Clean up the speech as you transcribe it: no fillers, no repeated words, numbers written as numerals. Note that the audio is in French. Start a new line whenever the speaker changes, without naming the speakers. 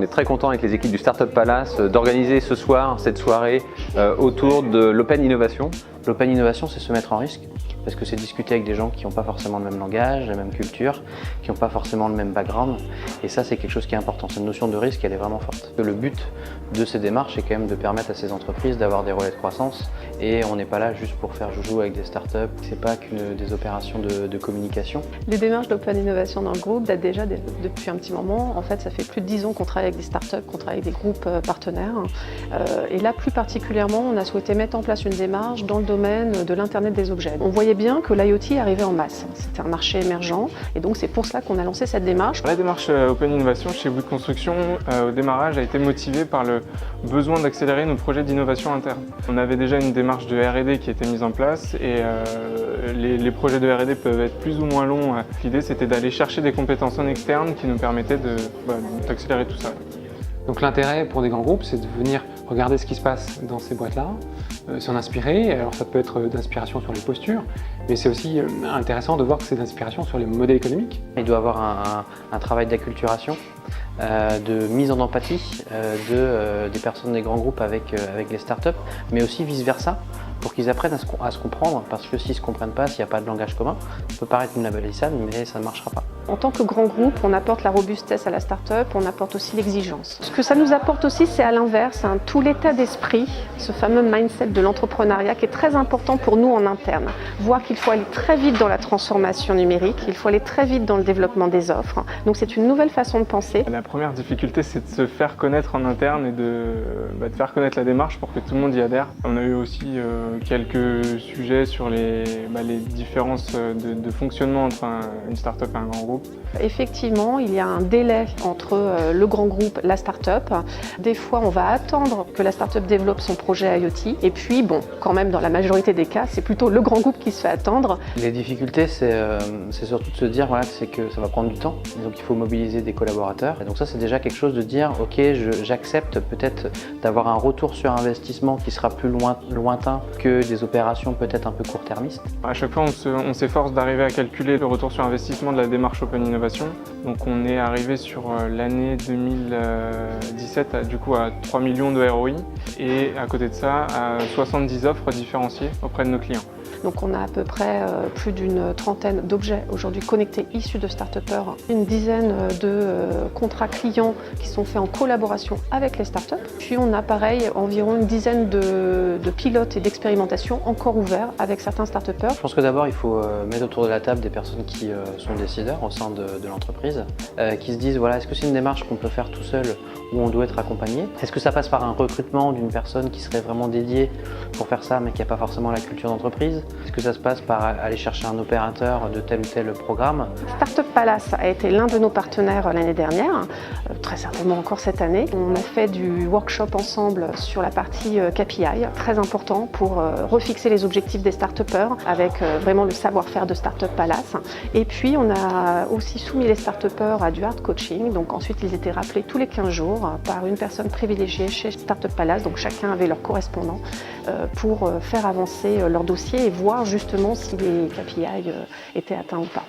On est très content avec les équipes du Startup Palace d'organiser ce soir, cette soirée autour de l'Open Innovation.
L'Open Innovation, c'est se mettre en risque, parce que c'est discuter avec des gens qui n'ont pas forcément le même langage, la même culture, qui n'ont pas forcément le même background. Et ça, c'est quelque chose qui est important. Cette notion de risque, elle est vraiment forte. Le but de ces démarches, c'est quand même de permettre à ces entreprises d'avoir des relais de croissance. Et on n'est pas là juste pour faire joujou avec des startups. C'est pas qu'une des opérations de communication.
Les démarches d'Open Innovation dans le groupe datent déjà depuis un petit moment. En fait, ça fait plus de 10 ans qu'on travaille avec des startups, qu'on travaille avec des groupes partenaires. Et là, plus particulièrement, on a souhaité mettre en place une démarche dans le domaine de l'Internet des objets. On voyait bien que l'IoT arrivait en masse. C'était un marché émergent et donc c'est pour cela qu'on a lancé cette démarche.
La démarche Open Innovation chez Bouygues Construction, au démarrage, a été motivée par le besoin d'accélérer nos projets d'innovation interne. On avait déjà une démarche de R&D qui était mise en place et les projets de R&D peuvent être plus ou moins longs. L'idée, c'était d'aller chercher des compétences en externe qui nous permettaient d'accélérer tout ça.
Donc l'intérêt pour des grands groupes, c'est de venir regarder ce qui se passe dans ces boîtes-là, s'en inspirer. Alors ça peut être d'inspiration sur les postures, mais c'est aussi intéressant de voir que c'est d'inspiration sur les modèles économiques.
Il doit y avoir un travail d'acculturation, de mise en empathie des personnes des grands groupes avec les startups, mais aussi vice-versa, pour qu'ils apprennent à se comprendre, parce que s'ils ne se comprennent pas, s'il n'y a pas de langage commun, ça peut paraître une labellissade, mais ça ne marchera pas.
En tant que grand groupe, on apporte la robustesse à la start-up, on apporte aussi l'exigence. Ce que ça nous apporte aussi, c'est à l'inverse, tout l'état d'esprit, ce fameux mindset de l'entrepreneuriat qui est très important pour nous en interne. Voir qu'il faut aller très vite dans la transformation numérique, il faut aller très vite dans le développement des offres. Donc c'est une nouvelle façon de penser.
La première difficulté, c'est de se faire connaître en interne et de faire connaître la démarche pour que tout le monde y adhère. On a eu aussi quelques sujets sur les différences de fonctionnement entre une start-up et un grand groupe.
Effectivement, il y a un délai entre le grand groupe et la start-up. Des fois, on va attendre que la start-up développe son projet IoT. Et puis, quand même, dans la majorité des cas, c'est plutôt le grand groupe qui se fait attendre.
Les difficultés, c'est surtout de se dire c'est que ça va prendre du temps. Et donc, il faut mobiliser des collaborateurs. Et donc ça, c'est déjà quelque chose de dire, ok, j'accepte peut-être d'avoir un retour sur investissement qui sera plus lointain que des opérations peut-être un peu court-termistes.
À chaque fois, on s'efforce d'arriver à calculer le retour sur investissement de la démarche Open Innovation. Donc on est arrivé sur l'année 2017 du coup à 3 millions de ROI et à côté de ça à 70 offres différenciées auprès de nos clients.
Donc on a à peu près plus d'une trentaine d'objets aujourd'hui connectés issus de start-upers, une dizaine de contrats clients qui sont faits en collaboration avec les start-up. Puis on a pareil environ une dizaine de pilotes et d'expérimentations encore ouverts avec certains start-upers.
Je pense que d'abord il faut mettre autour de la table des personnes qui sont décideurs au sein de l'entreprise, qui se disent est-ce que c'est une démarche qu'on peut faire tout seul ou on doit être accompagné? Est-ce que ça passe par un recrutement d'une personne qui serait vraiment dédiée pour faire ça mais qui n'a pas forcément la culture d'entreprise? Est-ce que ça se passe par aller chercher un opérateur de tel ou tel programme?
Startup Palace a été l'un de nos partenaires l'année dernière, très certainement encore cette année. On a fait du workshop ensemble sur la partie KPI, très important pour refixer les objectifs des start-upers avec vraiment le savoir-faire de Startup Palace. Et puis on a aussi soumis les start-upers à du hard coaching, donc ensuite ils étaient rappelés tous les 15 jours par une personne privilégiée chez Startup Palace, donc chacun avait leur correspondant pour faire avancer leur dossier et voir justement si les KPI étaient atteints ou pas.